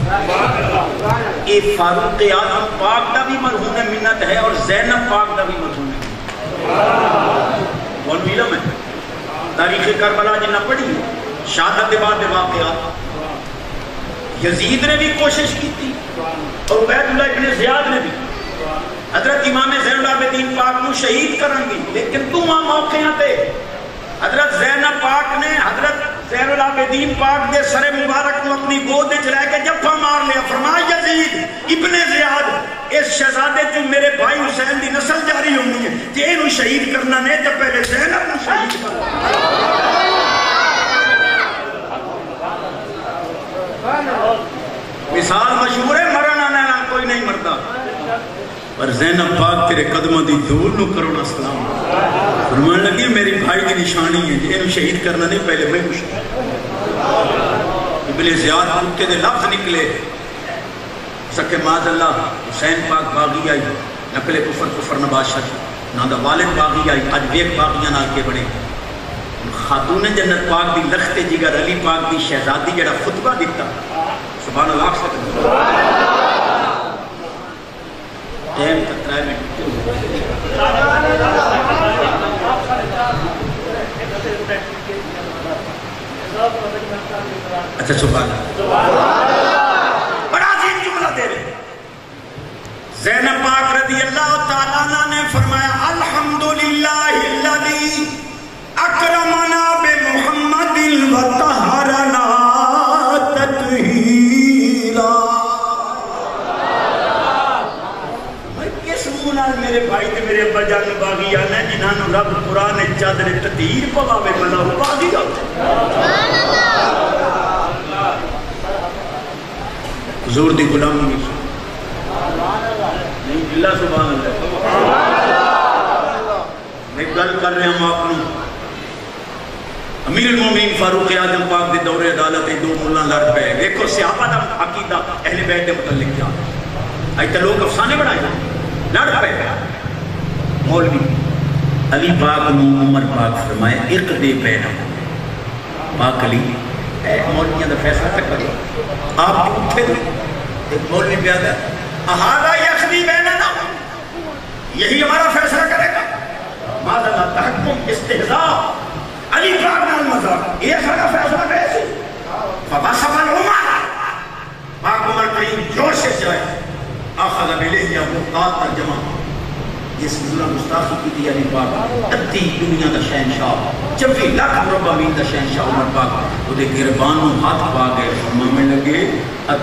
اے فاروق اعظم پاک دا بھی مرہون منت ہے اور زینب پاک دا بھی مرہون منت کون علم ہے تاریخ کربلا جنہ پڑھی شہادت بعد واقعات یزید نے بھی کوشش کی تھی اور عبید اللہ ابن زیاد نے بھی حضرت امام زین العابدین پاک کو شہید کریں گی لیکن تو وہاں موقعہ تے حضرت زینب پاک نے حضرت زین العابدین پاک دے سر مبارک کو اپنی گود چلائے کے جفا مار لیا فرمایا یزید ابن زیاد اس شہزادے جو میرے بھائی حسین دی نسل جاری ہونی ہے جے انہوں شہید کرنا نہیں تو پہلے زینب نے شہید کرنا مثال مشہور ہے مرن آنا کوئی نہیں مرتا، پر زینب پاک تیرے قدمہ دی دور نو کرونا سلام فرمان لگی میری بھائی دی نشانی ہے جی انہوں شہید کرنا نہیں پہلے میں کچھ ابن زیاد کتے دے لفظ نکلے سکے ماذ اللہ حسین پاک باغی آئی نقل کفر نباشت نا دا والد باغی آئی آج بیک باغیاں نہ کے بڑے خاتون جنت پاک دی لخت جگر علی پاک دی شہزادی جڑا خطبہ دیتا سبحان اللہ سکتے ٹیم تترائے میں اچھا سبحان اللہ بڑا عظیم جملہ دے رہے زینب پاک رضی اللہ تعالیٰ نے فرمایا الحمدللہ الذی اکرمنا بمحمد وطہرنا تطہیرا میرے بھائی تے میرے ابا جان باغی آنا جنہاں نو رب قرآن چادر تطہیر پواوے بنا باغی آتا حضور دی غلامی نہیں اللہ سبحان اللہ میں گل کر رہے ہم آپ امیر المومنین فاروق اعظم پاک دے دور عدالت دو ملہ لڑ پہ دیکھو صحابہ دا عقیدہ اہل بیت دے متعلق کیا آئی تا لوگ افسانے بڑھائے لڑ پہ مولوی علی پاک نو عمر پاک فرمائے اقدے بینم پاک علی اے مولویاں دا فیصلہ تک کرو آپ اٹھے دو ایک مولوی بیاد ہے احادہ یخدی بیننا یہی ہمارا فیصلہ کرے گا ماذا اللہ تحکم استحضاء علی پاک نال مذہب یہ سارا فیصلہ کیسے فبصب العمر پاک عمر کریم جوش سے جائے آخذ بلیہ مقاد ترجمہ جس ضرورہ مستاخی کی دی علی پاک تتی دنیا دا شہنشاہ چوی لاکھ مربع مین دا شہنشاہ عمر پاک وہ دے گربانوں ہاتھ پا گئے فرمان میں لگے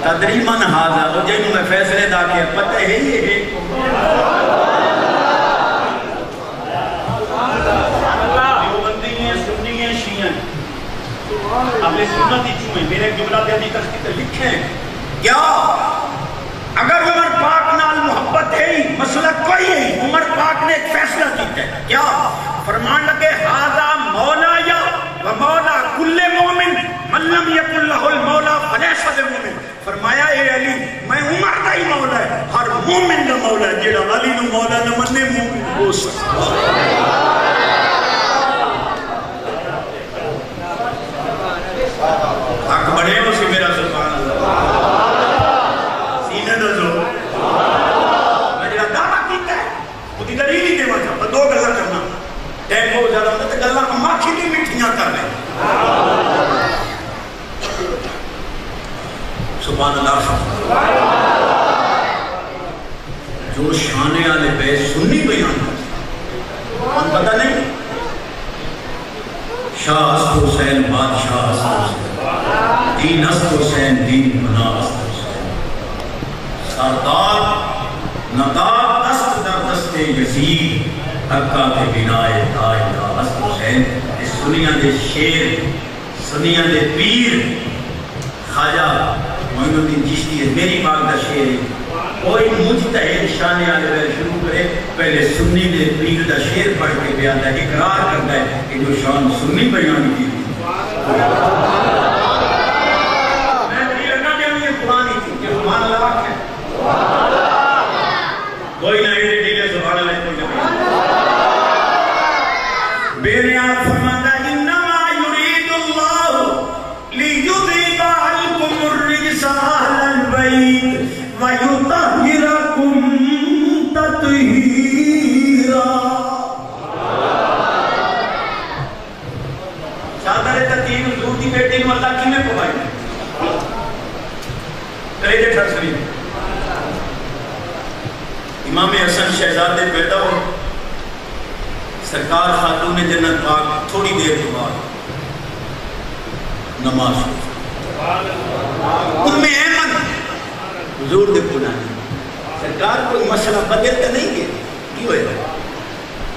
تدری من حاضر وہ جنہوں میں فیصلے دا کے پتہ ہے یہ ہے اپنے سنتی چوئیں میرے جملہ دیتی تشکیت لکھیں کیا اگر عمر پاک نال محبت ہے مسئلہ کوئی ہے عمر پاک نے ایک فیصلہ کیتا ہے کیا فرمان لگے حاضا مولا یا و مولا کل مومن من لم یکن لہ المولا فلیس مومن فرمایا اے علی میں عمر کا ہی مولا ہے ہر مومن کا مولا ہے جیڑا علی نو مولا نہ مننے مومن ہو سکتا حق بڑے ہو سی میرا سبحان اللہ سینے دو جو میں جڑا دعویٰ کیتا ہے وہ دی دلیل ہی دے وجہ دو گلہ کرنا ٹائم بہت زیادہ ہوتا ہے گلہ ہم آنکھی بھی میٹھیاں کر رہے ہیں سبحان اللہ جو شانے والے بے سنی بیان کون پتہ نہیں شاہ است حسین بادشاہ است حسین دین است حسین دین بنا است حسین سردار نقاب دست در دست یزید حقا کے بنائے تاجدہ است حسین اس سنیاں دے شیر سنیاں دے پیر خواجہ معین الدین چشتی ہے میری باغ دا شیر کوئی مجتہد شانے آلے بے شروع کرے پہلے سنی دے پیر دا شیر پڑھ کے بیان ہے اقرار کرتا ہے کہ جو شان سنی بیان کی میں دلیل نہ دے یہ قرآن ہی تھی کہ سبحان اللہ ہے کوئی نہ یہ دلیل سبحان اللہ کوئی نہ بیریان فرماتا انما یرید اللہ لیذیب عنکم الرجس اہل البیت وَيُطَهِّرَكُمْ تَطْهِيرًا چادر تطہیر حضور دی بیٹی نو اللہ کی میں پوائی کرے جے ٹھرسری امام حسن شہزادے پیدا ہو سرکار خاتون جنت پاک تھوڑی دیر کے بعد نماز ان میں احمد حضور دے پنانی سرکار کوئی مسئلہ بدل کے نہیں گئے کیوں ہے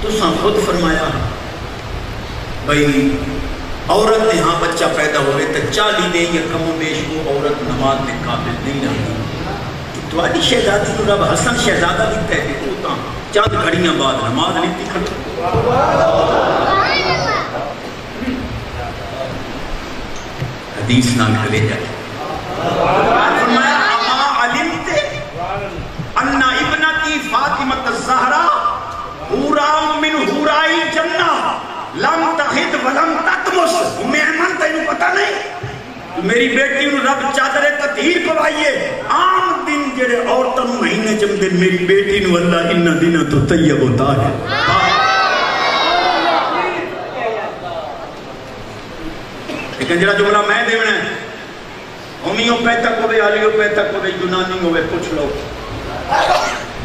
تو ساں خود فرمایا بھئی عورت نے ہاں بچہ پیدا ہوئے تو 40 دے یا کم و بیش وہ عورت نماز میں قابل نہیں رہی. تھوڑی شہزادی کو رب حسن شہزادہ لکھتا ہے کہ وہ تو چند گھڑیاں بعد نماز نہیں کھڑی. حدیث نام کلے جائے فرمایا اما علمت ان ابنتی فاطمہ الزہرا حورا من حورائی جنہ لم تخد ولم تطمس. مہمان تینوں پتہ نہیں میری بیٹی نو رب چادر تطہیر پوائیے. عام دن جڑے عورتوں مہینے چم دن میری بیٹی نو اللہ انہاں دنوں تو طیب ہوتا ہے. لیکن جڑا جملہ میں دیونا ہے ہومیوپیتھک ہوئے ایلوپیتھک ہوئے یونانی ہوئے کچھ لوگ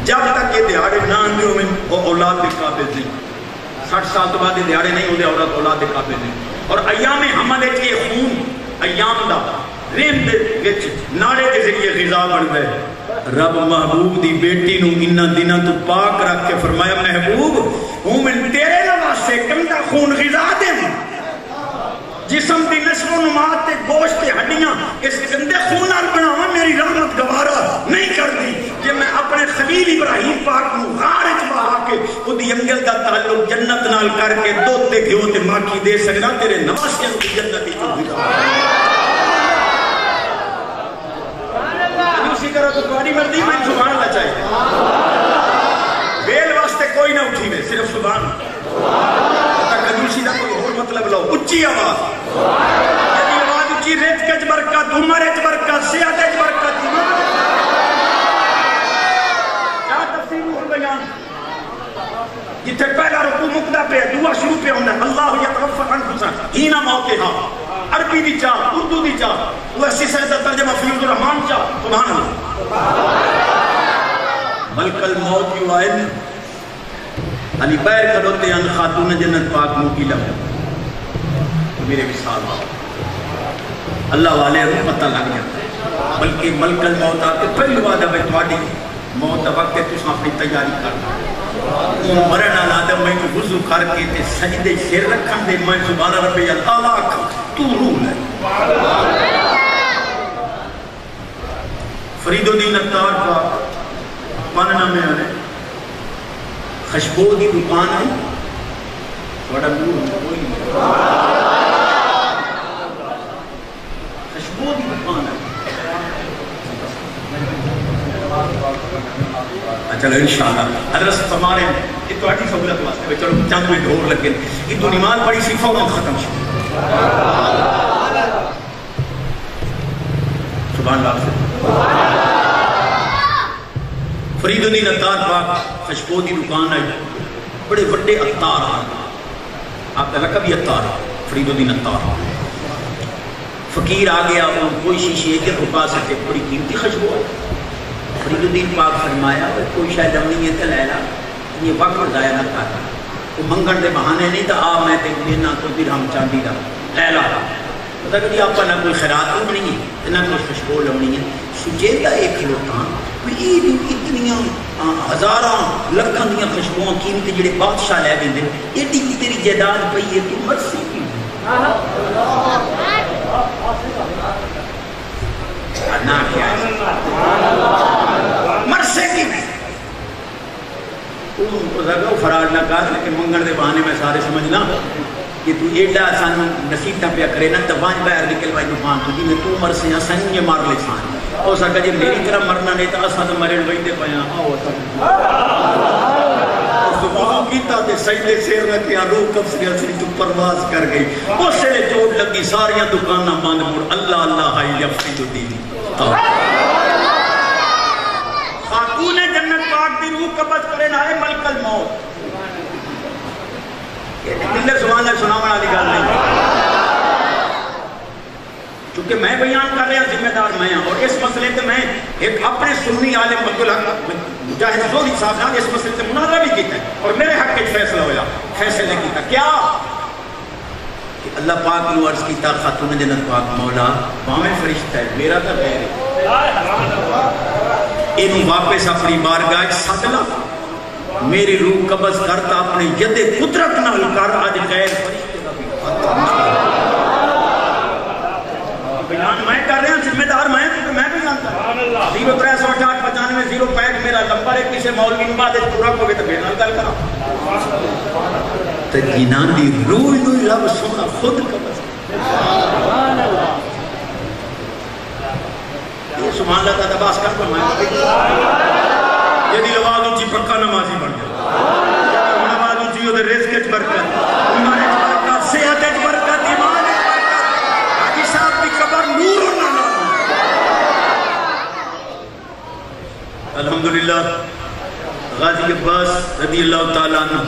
جب تک یہ دیہاڑے نہ آندے ہوئے وہ اولاد کے قابل نہیں. 60 سال تو بعد یہ دیہاڑے نہیں ہوتے عورت اولاد کے قابل نہیں. اور ایام حمل ہے یہ خون ایام دا ریم دے وچ ناڑے کے ذریعے غذا بن گئے. رب محبوب دی بیٹی نو انہاں دنوں تو پاک رکھ کے فرمایا محبوب ہوں میں تیرے واسطے گندا خون غذا دے جسم دی نشو و نمات تے گوشت تے ہڈیاں اس گندے خون نال بناواں میری رحمت گوارا نہیں کرتی. کہ میں اپنے خلیل ابراہیم پاک نو غار وچ بہا کے اودی انگل دا تعلق جنت نال کر کے دودھ تے گھیو تے ماکھی دے سکنا تیرے نواسیاں دی جنت وچ ہوگا. اسی کرو تو تہاڈی مرضی میں سبحان اللہ چاہیے. بیل واسطے کوئی نہ اٹھی میں صرف سبحان اللہ. کنجوسی دا کوئی اور مطلب لو اچھی آواز جدی آواز اچھی ریت کچ برکت عمر اچ برکت صحت اچ برکت. کیا تفسیر ہو بیان جتھے پہلا رکوع مکدا پہ دعا شروع پہ ہوندا اللہ یتوفى الانفس حین موتها عربی دی چاہ اردو دی چاہ وہ اسی سے ترجمہ فیوض الرحمان چاہ سبحان اللہ. ملک الموت یوائن علی بیر کروتے ان خاتون جنت پاک موکی لگا میرے مثال اللہ والے رو پتہ لگ جاتا ہے. بلکہ ملک الموت آتے پہلی وعدہ میں تھوڑی موت وقت تو اس اپنی تیاری کرنا مرن آدم میں تو وضو کر کے تے سجدے سر رکھن دے میں سبحان ربی اللہ تو روح ہے. فرید الدین عطار کا پاننا میں آنے خشبو دی دکان ہے بڑا نور کوئی نہیں. خشبو دی دکان ہے. چلو انشاءاللہ حضرت ہمارے یہ تو اٹھی سہولت واسطے چلو چند میں ڈھور لگے یہ تو نماز پڑھی سی فوراً ختم شو سبحان اللہ. فرید الدین عطار پاک خشبو دی دکان ہے بڑے بڑے عطار آپ کا لقب بھی عطار فرید الدین عطار. فقیر آ گیا وہ کوئی شیشی ایک رکا سکتے بڑی قیمتی خشبو ہے. فرید الدین پاک فرمایا کوئی شاید امنی ہے تو لیلا یہ وقت ضائع نہ کرتا وہ منگن دے بہانے نہیں تو آپ میں دینا تو درہم چاندی دا لیلا پتہ کہ آپ نہ کوئی خیرات لونی ہے نہ کوئی خوشبو لونی ہے. سجیدہ ایک کھلوتاں اتنیاں ہزاراں لکھاں دیاں خوشبوؤں قیمتی جڑے بادشاہ لے گئے ایڈی کی تیری جائیداد پئی ہے تو مرسی کی نہ کیا مرسے کی وہ فرار نہ کر لیکن منگن دے بہانے میں سارے سمجھنا کہ تو ایڈا سان نصیحتاں پیا کرے نا تو وانج باہر نکل وائی دفان تو جی میں تو مرسے یا سنجے مار لے سان او سکا جی میری طرح مرنا نہیں تو اساں تو مرن وئی دے پیا آؤ سبحان کیتا تے سجدے سیر رکھیا روح قبض کے اصلی تو پرواز کر گئی اس سے چوٹ لگی ساریاں دکاناں بند مڑ اللہ اللہ ہائی یفید الدین خاتون جنت پاک دی روح قبض کرے نہ ہے ملک الموت. یہ دل سبحان اللہ سناون والی گل نہیں چونکہ میں بیان کر رہا ذمہ دار میں ہوں اور اس مسئلے تے میں ایک اپنے سنی عالم عبدالحق مجاہد زوری صاحب نے اس مسئلے تے مناظرہ بھی کیتا ہے اور میرے حق وچ فیصلہ ہویا فیصلہ کیتا کیا کہ اللہ پاک نے عرض کیتا خاتون جنت پاک مولا باویں فرشتہ ہے میرا تو غیر ہے اینوں واپس اپنی بارگاہ سد لا میری روح قبض کرتا اپنے ید قدرت نال کر اج غیر فرشتے دا بھی بیان میں کر رہے ہیں، ذمہ دار میں بھی جانتا ہوں 036895 میرا نمبر ہے، کسی مولوی بعد پورا کوئی تو بیان کر کرا تو جنان دی روح رب سونا خود قبض یہ سبحان اللہ تعالیٰ باس کر فرمائے جدی آواز اونچی پکا نمازی بن جائے آواز اونچی ہوتے رزق اچ برکت ایمان اچ برکت صحت اچ برکت ایمان اچ برکت حاجی صاحب کی قبر نور ہونا الحمدللہ غازی عباس رضی اللہ تعالیٰ عنہ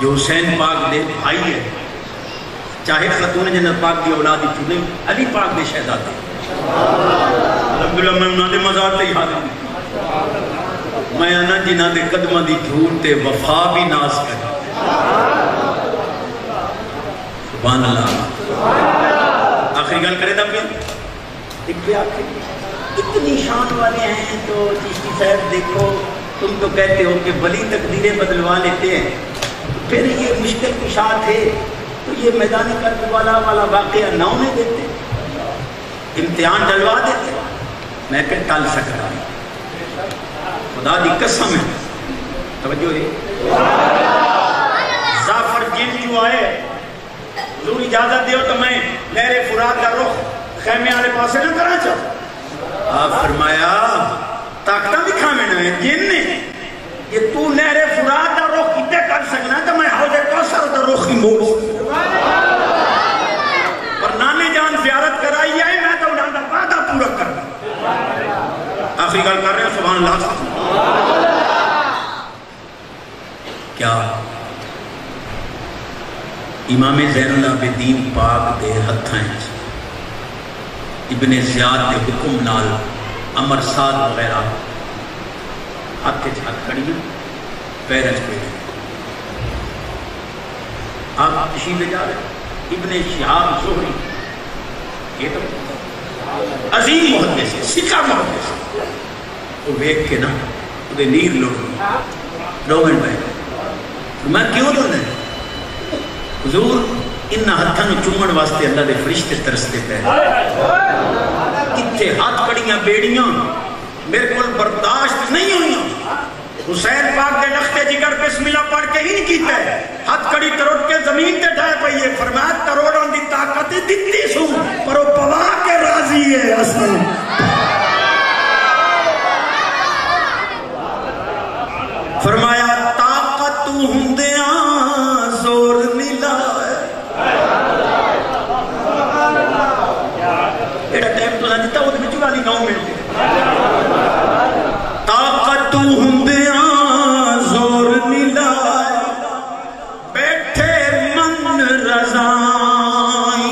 جو حسین پاک دے بھائی ہے، چاہے خاتون جنت پاک دی اولادی چنے علی پاک دے شہزادے الحمدللہ میں انہاں دے مزار تے ہی حاضر میں آنا جنہاں دے قدمہ دی جھوٹ تے وفا بھی ناز کرے سبحان اللہ آخری گل کرے دا پیا ایک پہ آخری اتنی شان والے ہیں تو چشتی صاحب دیکھو تم تو کہتے ہو کہ ولی تقدیریں بدلوا لیتے ہیں، پھر یہ مشکل کشا تھے تو یہ میدان کربلا والا واقعہ نہ ہونے دیتے، امتحان ڈلوا دیتے، میں کہ ٹل سکتا ہے خدا دی قسم ہے توجہ ہے زعفر جن جو آئے حضور اجازت دیو تو میں نہر فرات کا رخ خیمے والے پاسے نہ کرنا چاہوں، آپ فرمایا طاقتہ بھی کھامنا ہے جن نے یہ تو نہر فرات کا رخ کتے کر سکنا تو میں حوض کوثر کا رخ ہی موڑ اور نانے جان زیارت کرائی ہے میں تو انہاں دا وعدہ پورا کرنا آخری گل کر رہے ہیں سبحان اللہ کیا امام زین العابدین پاک دے ہتھاں ابن زیاد دے حکم نال امر سعد وغیرہ ہاتھ چھت کھڑی پیرج پیڑ آپ تشریف لے جا رہے ابن شہاب زہری یہ تو عظیم محدث ہے، سکھا محدث ہے، وہ ویک کے نا وہ نیر لوگ رومن میں میں کیوں دوں نے حضور ان ہاتھوں چومن واسطے اللہ دے فرشتے ترستے پہ کتنے ہاتھ کڑیاں بیڑیاں میرے کو برداشت نہیں ہوئی، حسین پاک دے لختے جگر بسم اللہ پڑھ کے ہی نہیں کیتا ہے، ہاتھ کڑی تروڑ کے زمین تے ڈھائے پئی ہے، فرمایا تروڑوں دی طاقت دتی سوں پر وہ پوا کے راضی ہے اصل فرمایا طاقت تو ہندیاں زور نیلا ایڈا ٹائم تو دیتا وہ بچو والی گاؤں میں طاقت تو ہندیاں زور نیلا بیٹھے من رضائی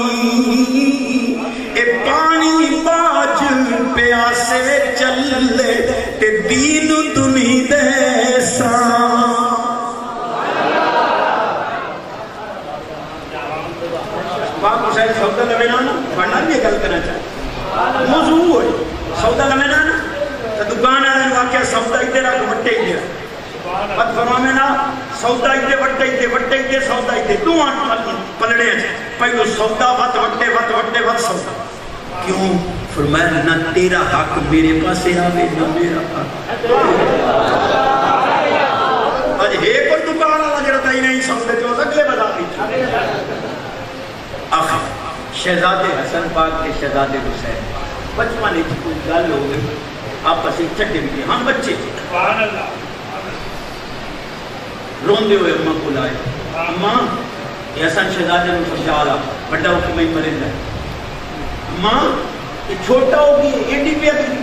اے پانی باج پیاسے چلے تے دین دنی دے پاک حسین سودہ لمنانا پڑھنا بھی گل کرنا چاہتا موضوع ہوئی سودہ لمنانا تو دکان آنے واقعہ سودہ ہی رکھ وٹے ہی دیا بات فرمانا سودہ ہی دے وٹے ہی دے سودہ ہی دے دو آن پلڑے ہیں پہلو سودہ وط وٹے سودہ کیوں فرمایا نہ تیرا حق میرے پاس آوے نہ میرا حق آج ہے کوئی دکان آنا جڑتا ہی نہیں سودے جو اگلے بدا دی آخر شہزادے حسن پاک کے شہزادے حسین بچپن ایک کوئی گل ہو گئی آپس ایک چھٹے بھی ہم بچے روندے ہوئے اماں کو لائے اماں یہ حسن شہزادے نے سمجھا آلا بڑا ہو کہ میں مرے جائے اماں یہ چھوٹا ہوگی ایڈی پہ دی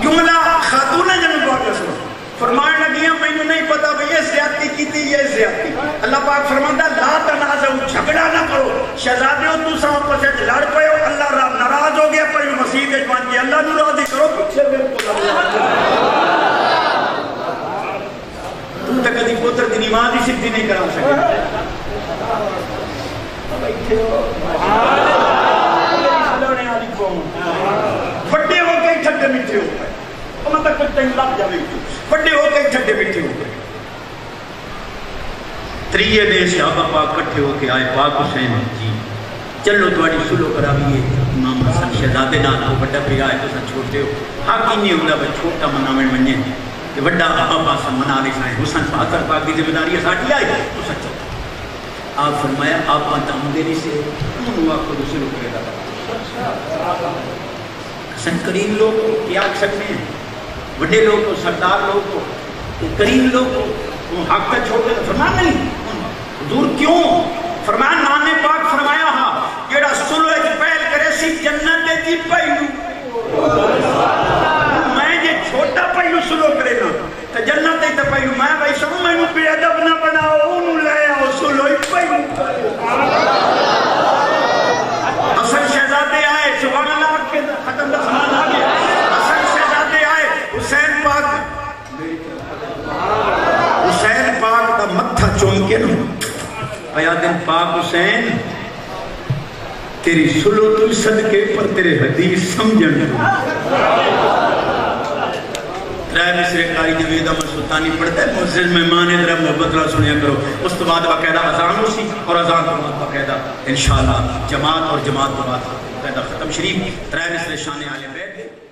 جملہ خاتون ہے جنہوں کو سنو فرمائے لگیاں میں نے نہیں پتا بھئی یہ زیادتی کی تھی یہ زیادتی اللہ پاک فرماندہ لا تنازعو جھگڑا نہ کرو شہزادے ہو تو ساں پر سے لڑ پئے ہو اللہ رب ناراض ہو گیا پر مسیح اجمان کی اللہ ناراضی کرو پچھے میرے کو تو تک کدی پوتر دی نماز ہی سدھی نہیں کرا سکے بڑے ہو کے چھٹے میٹھے ہو گئے میں تک کچھ ٹائم لگ جاوے بڑے ہو کے چھٹے میٹھے ہو گئے تریے دے صحابہ پاک کٹھے ہو کے آئے پاک حسین جی چلو تواڈی سلو کراویے امام حسن شہزادے نال کو بڑا پیا ہے تو چھوٹے ہو حق ہی نہیں ہوتا بھائی چھوٹا مناویں مننے کہ بڑا آبا پاسا منا رہے سائیں حسن پاکر پاک کی ذمہ داری ہے ساٹھی آئی تو سچ آپ فرمایا آپ ماتام دینے سے انہوں آپ کو دوسرے لوگ کرے گا حسن کریم لوگ کو کیا آگ سکتے ہیں بڑے لوگ کو سردار لوگ کو کریم لوگ کو حق کا چھوٹے فرمان نہیں حضور کیوں فرمان نانے پاک فرمایا ہاں جیڑا سلو ایک پہل کرے سی جنت دی پہلو میں یہ چھوٹا پہلو سلو کرے نا تو جنت دی پہلو میں بھائی سب میں بے ادب نہ بناؤ انہوں لے آؤ سلو ایک پہلو حسن شہزادے آئے سبحان اللہ کے ختم دا سمان آ گیا حسن شہزادے آئے حسین پاک دا متھا چون کے نا ایا دن پاک حسین تیری سلو تل صدقے پر تیرے حدیث سمجھن رائے مصر قاری جوید احمد سلطانی پڑھتا ہے معزز مہمان ادھر محبت اللہ سنیا کرو اس تو بعد باقاعدہ اذان ہو سی اور اذان تو بعد باقاعدہ انشاءاللہ جماعت اور جماعت تو بعد باقاعدہ ختم شریف رائے مصر شان عالیہ بیت